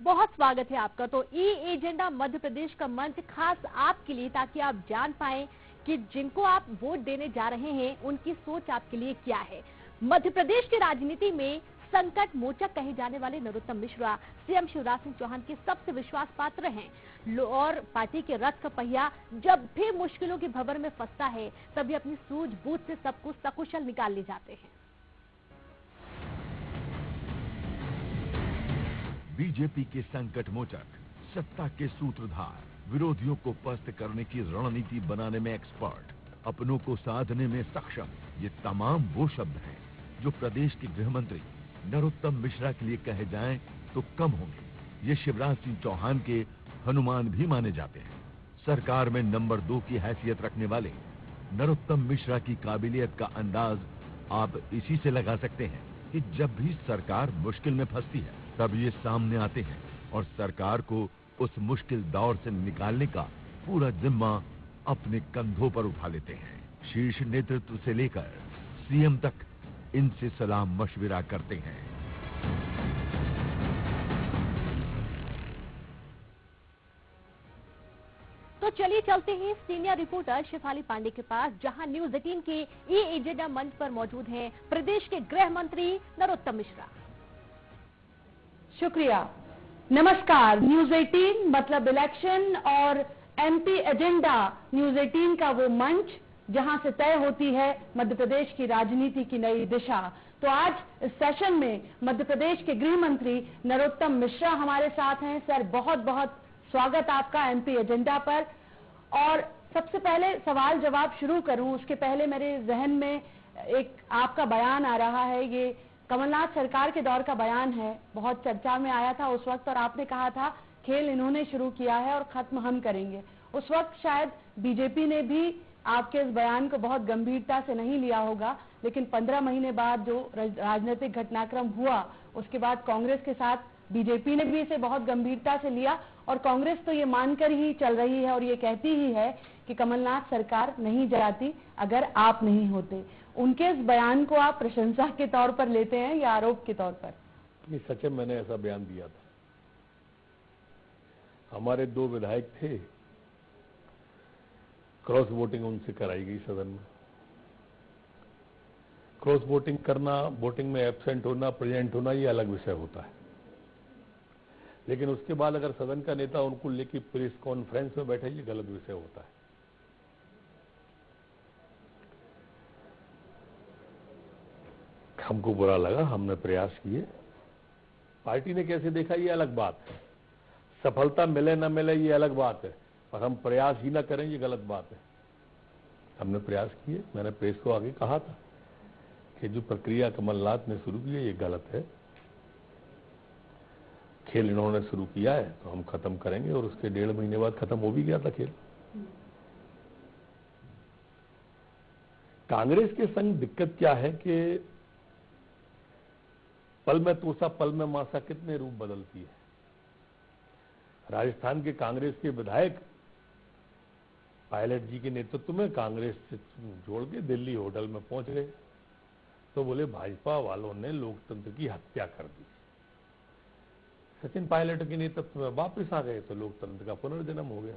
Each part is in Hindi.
बहुत स्वागत है आपका। तो ई एजेंडा मध्य प्रदेश का मंच खास आपके लिए, ताकि आप जान पाएं कि जिनको आप वोट देने जा रहे हैं उनकी सोच आपके लिए क्या है। मध्य प्रदेश की राजनीति में संकट मोचक कहे जाने वाले नरोत्तम मिश्रा सीएम शिवराज सिंह चौहान के सबसे विश्वास पात्र हैं और पार्टी के रथ का पहिया जब भी मुश्किलों की भंवर में फंसता है तभी अपनी सूझबूझ से सब कुछ सकुशल निकाल ले जाते हैं। बीजेपी के संकट मोचक, सत्ता के सूत्रधार, विरोधियों को पस्त करने की रणनीति बनाने में एक्सपर्ट, अपनों को साधने में सक्षम, ये तमाम वो शब्द हैं जो प्रदेश के गृह मंत्री नरोत्तम मिश्रा के लिए कहे जाएं तो कम होंगे। ये शिवराज सिंह चौहान के हनुमान भी माने जाते हैं। सरकार में नंबर 2 की हैसियत रखने वाले नरोत्तम मिश्रा की काबिलियत का अंदाज आप इसी से लगा सकते हैं कि जब भी सरकार मुश्किल में फंसती है तब ये सामने आते हैं और सरकार को उस मुश्किल दौर से निकालने का पूरा जिम्मा अपने कंधों पर उठा लेते हैं। शीर्ष नेतृत्व से लेकर सीएम तक इनसे सलाह मशविरा करते हैं। तो चलिए चलते हैं सीनियर रिपोर्टर शेफाली पांडे के पास, जहां न्यूज 18 के ई एजेंडा मंच पर मौजूद हैं प्रदेश के गृह मंत्री नरोत्तम मिश्रा। शुक्रिया। नमस्कार। न्यूज 18 मतलब इलेक्शन और एमपी एजेंडा न्यूज 18 का वो मंच जहां से तय होती है मध्य प्रदेश की राजनीति की नई दिशा। तो आज इस सेशन में मध्य प्रदेश के गृह मंत्री नरोत्तम मिश्रा हमारे साथ हैं। सर, बहुत बहुत स्वागत आपका एमपी एजेंडा पर। और सबसे पहले सवाल जवाब शुरू करूं उसके पहले मेरे जहन में एक आपका बयान आ रहा है। ये कमलनाथ सरकार के दौर का बयान है, बहुत चर्चा में आया था उस वक्त, और आपने कहा था खेल इन्होंने शुरू किया है और खत्म हम करेंगे। उस वक्त शायद बीजेपी ने भी आपके इस बयान को बहुत गंभीरता से नहीं लिया होगा, लेकिन 15 महीने बाद जो राजनीतिक घटनाक्रम हुआ उसके बाद कांग्रेस के साथ बीजेपी ने भी इसे बहुत गंभीरता से लिया और कांग्रेस तो ये मानकर ही चल रही है और ये कहती ही है कि कमलनाथ सरकार नहीं जाती अगर आप नहीं होते। उनके इस बयान को आप प्रशंसा के तौर पर लेते हैं या आरोप के तौर पर? नहीं, सच में मैंने ऐसा बयान दिया था। हमारे 2 विधायक थे, क्रॉस वोटिंग उनसे कराई गई सदन में। क्रॉस वोटिंग करना, वोटिंग में एब्सेंट होना, प्रेजेंट होना, ये अलग विषय होता है, लेकिन उसके बाद अगर सदन का नेता उनको लेके प्रेस कॉन्फ्रेंस में बैठे, ये गलत विषय होता है। हमको बुरा लगा, हमने प्रयास किए, पार्टी ने कैसे देखा ये अलग बात है, सफलता मिले ना मिले ये अलग बात है, और हम प्रयास ही ना करें ये गलत बात है। हमने प्रयास किए। मैंने प्रेस को आगे कहा था कि जो प्रक्रिया कमलनाथ ने शुरू की है ये गलत है, खेल इन्होंने शुरू किया है तो हम खत्म करेंगे, और उसके 1.5 महीने बाद खत्म हो भी गया था खेल। कांग्रेस के संग दिक्कत क्या है कि पल में तोसा पल में मासा कितने रूप बदलती है। राजस्थान के कांग्रेस के विधायक पायलट जी के नेतृत्व में कांग्रेस से जोड़ के दिल्ली होटल में पहुंच गए तो बोले भाजपा वालों ने लोकतंत्र की हत्या कर दी। सचिन पायलट के नेतृत्व में वापस आ गए तो लोकतंत्र का पुनर्जन्म हो गया।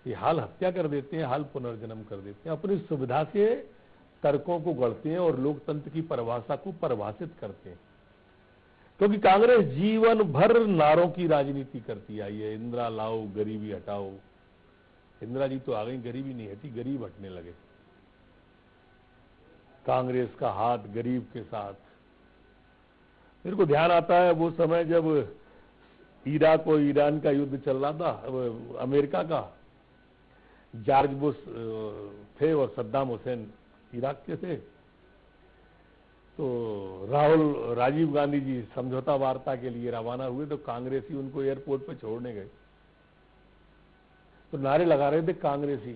ये हाल हत्या कर देते हैं, हाल पुनर्जन्म कर देते हैं, अपनी सुविधा से तर्कों को गढ़ते हैं और लोकतंत्र की परिभाषा को परिभाषित करते हैं। क्योंकि कांग्रेस जीवन भर नारों की राजनीति करती आई है, इंदिरा लाओ, गरीबी हटाओ। इंदिरा जी तो आ गई, गरीबी नहीं हटी, गरीब हटने लगे। कांग्रेस का हाथ गरीब के साथ। मेरे को ध्यान आता है वो समय जब इराक और ईरान का युद्ध चल रहा था, अमेरिका का, जॉर्ज बुश थे और सद्दाम हुसैन इराक के थे, तो राजीव गांधी जी समझौता वार्ता के लिए रवाना हुए तो कांग्रेसी उनको एयरपोर्ट पे छोड़ने गए तो नारे लगा रहे थे कांग्रेसी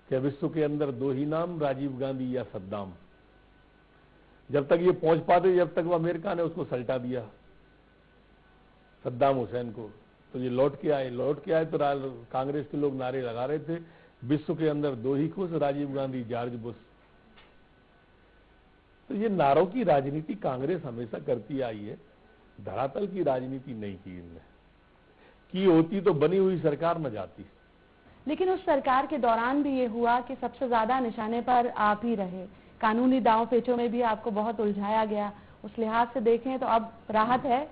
कि विश्व के अंदर 2 ही नाम, राजीव गांधी या सद्दाम। जब तक ये पहुंच पाते, जब तक वो अमेरिका ने उसको सल्टा दिया सद्दाम हुसैन को, तो ये लौट के आए तो कांग्रेस के लोग नारे लगा रहे थे विश्व के अंदर 2 ही खुश, राजीव गांधी, जॉर्ज बुश। तो ये नारों की राजनीति कांग्रेस हमेशा करती आई है। धरातल की राजनीति नहीं की इनने। की होती तो बनी हुई सरकार न जाती। लेकिन उस सरकार के दौरान भी ये हुआ कि सबसे ज्यादा निशाने पर आप ही रहे, कानूनी दांव पेचों में भी आपको बहुत उलझाया गया। उस लिहाज से देखें तो अब राहत है।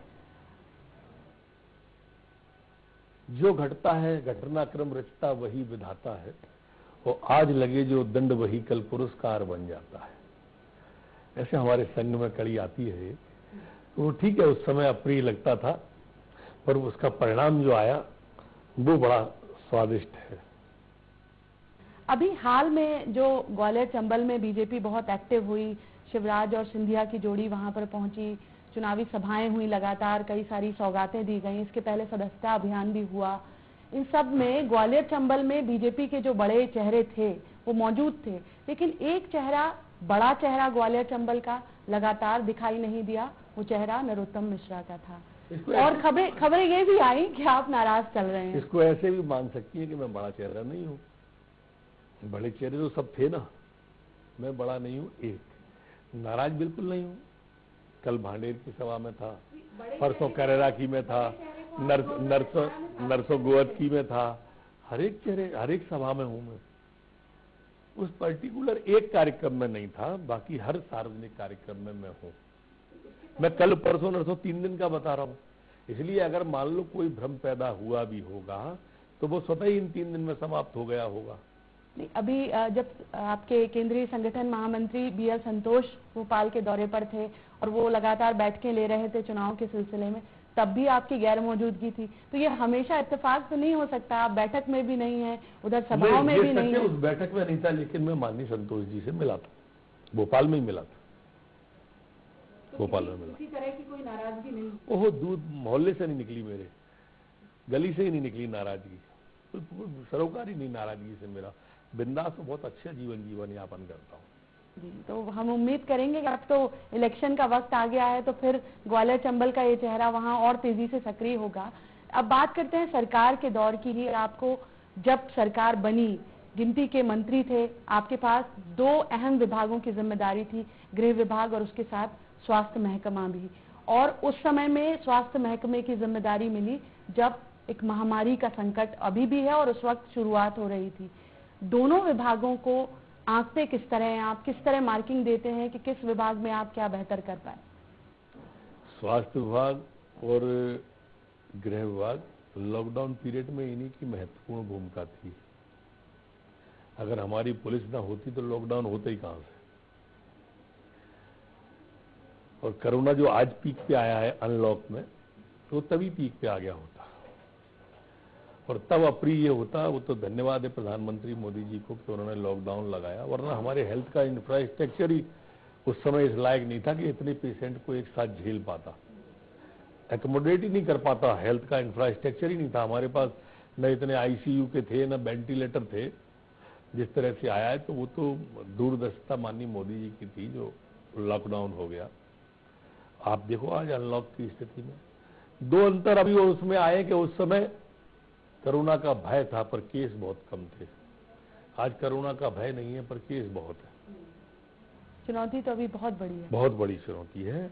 जो घटता है घटनाक्रम रचता वही विधाता है, और आज लगे जो दंड वही कल पुरस्कार बन जाता है। ऐसे हमारे संघ में कड़ी आती है। तो ठीक है, उस समय अप्रिय लगता था, पर उसका परिणाम जो आया वो बड़ा स्वादिष्ट है। अभी हाल में जो ग्वालियर चंबल में बीजेपी बहुत एक्टिव हुई, शिवराज और सिंधिया की जोड़ी वहां पर पहुंची, चुनावी सभाएं हुई लगातार, कई सारी सौगातें दी गई, इसके पहले सदस्यता अभियान भी हुआ। इन सब में ग्वालियर चंबल में बीजेपी के जो बड़े चेहरे थे वो मौजूद थे, लेकिन एक चेहरा, बड़ा चेहरा ग्वालियर चंबल का लगातार दिखाई नहीं दिया। वो चेहरा नरोत्तम मिश्रा का था। और खबरें ये भी आई कि आप नाराज चल रहे हैं। इसको ऐसे भी मान सकती है कि मैं बड़ा चेहरा नहीं हूँ। बड़े चेहरे तो सब थे ना, मैं बड़ा नहीं हूँ। एक नाराज बिल्कुल नहीं हूँ। कल भांडेर की सभा में था, परसों करेरा की में था, नरसों गोवत की में था। हर एक सभा में हूँ मैं। उस पर्टिकुलर एक कार्यक्रम में नहीं था, बाकी हर सार्वजनिक कार्यक्रम में मैं हूँ। मैं कल परसों नरसों 3 दिन का बता रहा हूँ। इसलिए अगर मान लो कोई भ्रम पैदा हुआ भी होगा तो वो स्वतः ही इन 3 दिन में समाप्त हो गया होगा। अभी जब आपके केंद्रीय संगठन महामंत्री BL संतोष भोपाल के दौरे पर थे और वो लगातार बैठकें ले रहे थे चुनाव के सिलसिले में, तब भी आपकी गैर मौजूदगी थी। तो ये हमेशा इत्तेफाक तो नहीं हो सकता, आप बैठक में भी नहीं है, उधर सभाओं में भी नहीं है। उस बैठक में नहीं था, लेकिन मैं माननीय संतोष जी से मिला था, भोपाल में ही मिला था। तो भोपाल में मिला। किसी तरह की कोई नाराजगी नहीं? ओह, दूध मोहल्ले से नहीं निकली, मेरे गली से ही नहीं निकली नाराजगी। सरोकारी नहीं नाराजगी से, मेरा बिंदास बहुत अच्छा जीवन यापन करता हूँ। जी, तो हम उम्मीद करेंगे कि अब तो इलेक्शन का वक्त आ गया है, तो फिर ग्वालियर चंबल का ये चेहरा वहां और तेजी से सक्रिय होगा। अब बात करते हैं सरकार के दौर की ही। आपको जब सरकार बनी, गिनती के मंत्री थे, आपके पास 2 अहम विभागों की जिम्मेदारी थी, गृह विभाग और उसके साथ स्वास्थ्य महकमा भी। और उस समय में स्वास्थ्य महकमे की जिम्मेदारी मिली जब एक महामारी का संकट अभी भी है और उस वक्त शुरुआत हो रही थी। दोनों विभागों को आंकते किस तरह हैं आप, किस तरह मार्किंग देते हैं कि किस विभाग में आप क्या बेहतर कर पाए? स्वास्थ्य विभाग और गृह विभाग लॉकडाउन पीरियड में इन्हीं की महत्वपूर्ण भूमिका थी। अगर हमारी पुलिस ना होती तो लॉकडाउन होता ही कहां से। और कोरोना जो आज पीक पे आया है अनलॉक में, तो तभी पीक पे आ गया होता, और तब अप्रिय होता। वो तो धन्यवाद है प्रधानमंत्री मोदी जी को कि उन्होंने लॉकडाउन लगाया, वरना हमारे हेल्थ का इंफ्रास्ट्रक्चर ही उस समय इस लायक नहीं था कि इतने पेशेंट को एक साथ झेल पाता, एकोमोडेट ही नहीं कर पाता। हेल्थ का इंफ्रास्ट्रक्चर ही नहीं था हमारे पास, न इतने ICU के थे, न वेंटिलेटर थे। जिस तरह से आया है तो वो तो दूरदर्शिता माननीय मोदी जी की थी जो लॉकडाउन हो गया। आप देखो आज अनलॉक की स्थिति में 2 अंतर अभी उसमें आए कि उस समय कोरोना का भय था पर केस बहुत कम थे। आज कोरोना का भय नहीं है पर केस बहुत है। चुनौती तो अभी बहुत बड़ी है, बहुत बड़ी चुनौती है।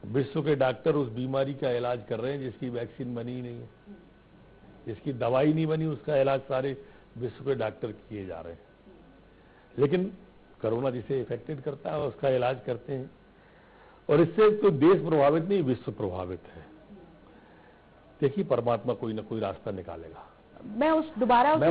विश्व के डॉक्टर उस बीमारी का इलाज कर रहे हैं जिसकी वैक्सीन बनी ही नहीं है, जिसकी दवाई नहीं बनी, उसका इलाज सारे विश्व के डॉक्टर किए जा रहे हैं। लेकिन कोरोना जिसे इफेक्टेड करता है उसका इलाज करते हैं, और इससे तो देश प्रभावित नहीं, विश्व प्रभावित है। देखिए परमात्मा कोई ना कोई रास्ता निकालेगा। मैं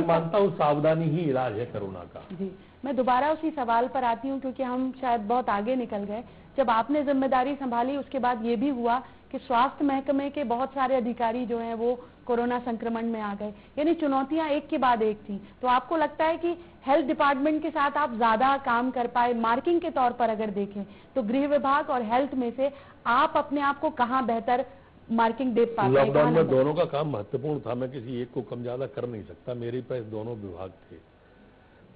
मानता हूँ सावधानी ही इलाज है कोरोना का। जी, मैं दोबारा उसी सवाल पर आती हूँ क्योंकि हम शायद बहुत आगे निकल गए। जब आपने जिम्मेदारी संभाली उसके बाद ये भी हुआ कि स्वास्थ्य महकमे के बहुत सारे अधिकारी जो हैं वो कोरोना संक्रमण में आ गए, यानी चुनौतियां एक के बाद एक थी। तो आपको लगता है कि हेल्थ डिपार्टमेंट के साथ आप ज्यादा काम कर पाए? मार्किंग के तौर पर अगर देखें तो गृह विभाग और हेल्थ में से आप अपने आप को कहाँ बेहतर मार्किंग दे पाते? लॉकडाउन में दोनों का काम महत्वपूर्ण था, मैं किसी एक को कम ज्यादा कर नहीं सकता। मेरे पास दोनों विभाग थे।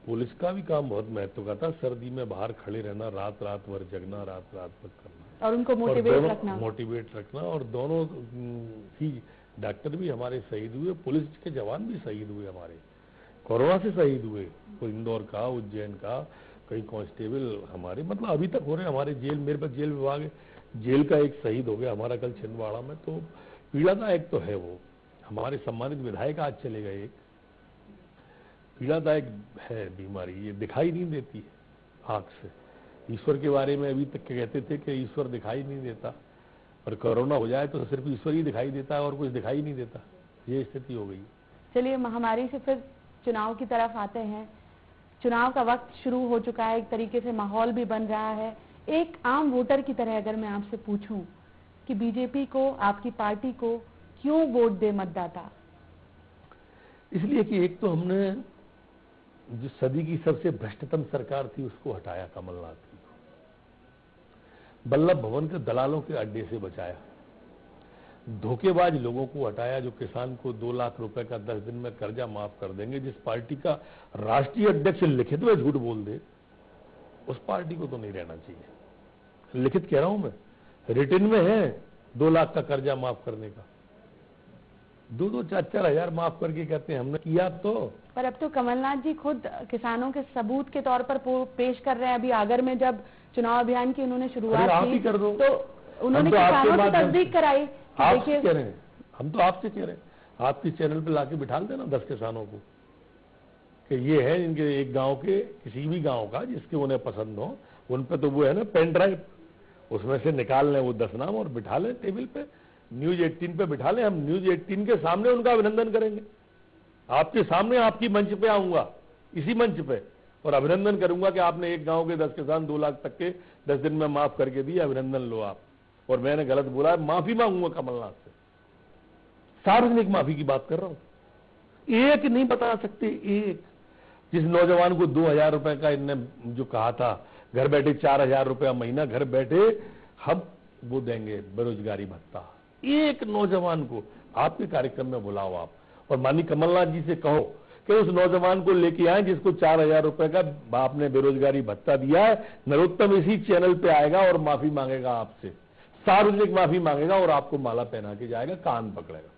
पुलिस का भी काम बहुत महत्व का था, सर्दी में बाहर खड़े रहना, रात भर जगना, रात भर करना और उनको मोटिवेट रखना। और दोनों ही डॉक्टर भी हमारे शहीद हुए, पुलिस के जवान भी शहीद हुए हमारे, कोरोना से शहीद हुए। कोई इंदौर का, उज्जैन का, कई कांस्टेबल हमारे, मतलब अभी तक हो रहे हैं हमारे जेल। मेरे पास जेल विभाग है, जेल का एक शहीद हो गया हमारा कल छिंदवाड़ा में, तो पीड़ादायक तो है वो। हमारे सम्मानित विधायक आज चले गए, एक पीड़ादायक है बीमारी, ये दिखाई नहीं देती है आंख से। ईश्वर के बारे में अभी तक कहते थे कि ईश्वर दिखाई नहीं देता, और कोरोना हो जाए तो सिर्फ ईश्वर ही दिखाई देता है और कुछ दिखाई नहीं देता, ये स्थिति हो गई। चलिए महामारी से फिर चुनाव की तरफ आते हैं। चुनाव का वक्त शुरू हो चुका है, एक तरीके से माहौल भी बन रहा है। एक आम वोटर की तरह अगर मैं आपसे पूछूं कि बीजेपी को, आपकी पार्टी को क्यों वोट दे मतदाता? इसलिए कि एक तो हमने जो सदी की सबसे भ्रष्टतम सरकार थी उसको हटाया, कमलनाथ की, वल्लभ भवन के दलालों के अड्डे से बचाया, धोखेबाज लोगों को हटाया जो किसान को 2 लाख रुपए का 10 दिन में कर्जा माफ कर देंगे। जिस पार्टी का राष्ट्रीय अध्यक्ष लिखित में झूठ बोल दे उस पार्टी को तो नहीं रहना चाहिए। लिखित कह रहा हूं मैं, रिटर्न में है 2 लाख का कर्जा माफ करने का, 2-2, 4-4 हजार माफ करके कहते हैं हमने किया। तो पर अब तो कमलनाथ जी खुद किसानों के सबूत के तौर पर पेश कर रहे हैं। अभी आगर में जब चुनाव अभियान की उन्होंने शुरुआत की कर दो, तो उन्होंने किसानों की तस्दीक कराई। आपसे कह रहे हैं, हम तो आपसे कह रहे हैं, आपकी चैनल पे लाके बिठा देना 10 किसानों को कि ये है इनके एक गांव के, किसी भी गांव का जिसके उन्हें पसंद हो, उन पे तो वो है ना पेन ड्राइव, उसमें से निकाल लें वो 10 नाम और बिठा लें टेबल पे, न्यूज 18 पे बिठा लें। हम न्यूज 18 के सामने उनका अभिनंदन करेंगे, आपके सामने, आपकी मंच पे आऊंगा, इसी मंच पे, और अभिनंदन करूंगा कि आपने एक गांव के 10 किसान 2 लाख तक के 10 दिन में माफ करके दिए, अभिनंदन लो आप। और मैंने गलत बोला है, माफी मांगूंगा कमलनाथ से, सार्वजनिक माफी की बात कर रहा हूं। एक नहीं बता सकते, एक जिस नौजवान को 2000 रुपए का इनने जो कहा था, घर बैठे 4000 रुपया महीना घर बैठे हम वो देंगे बेरोजगारी भत्ता, एक नौजवान को आपके कार्यक्रम में बुलाओ आप, और माननीय कमलनाथ जी से कहो कि उस नौजवान को लेके आए जिसको 4000 रुपए का बाप ने बेरोजगारी भत्ता दिया है। नरोत्तम इसी चैनल पे आएगा और माफी मांगेगा आपसे, सार्वजनिक माफी मांगेगा और आपको माला पहना के जाएगा, कान पकड़ेगा।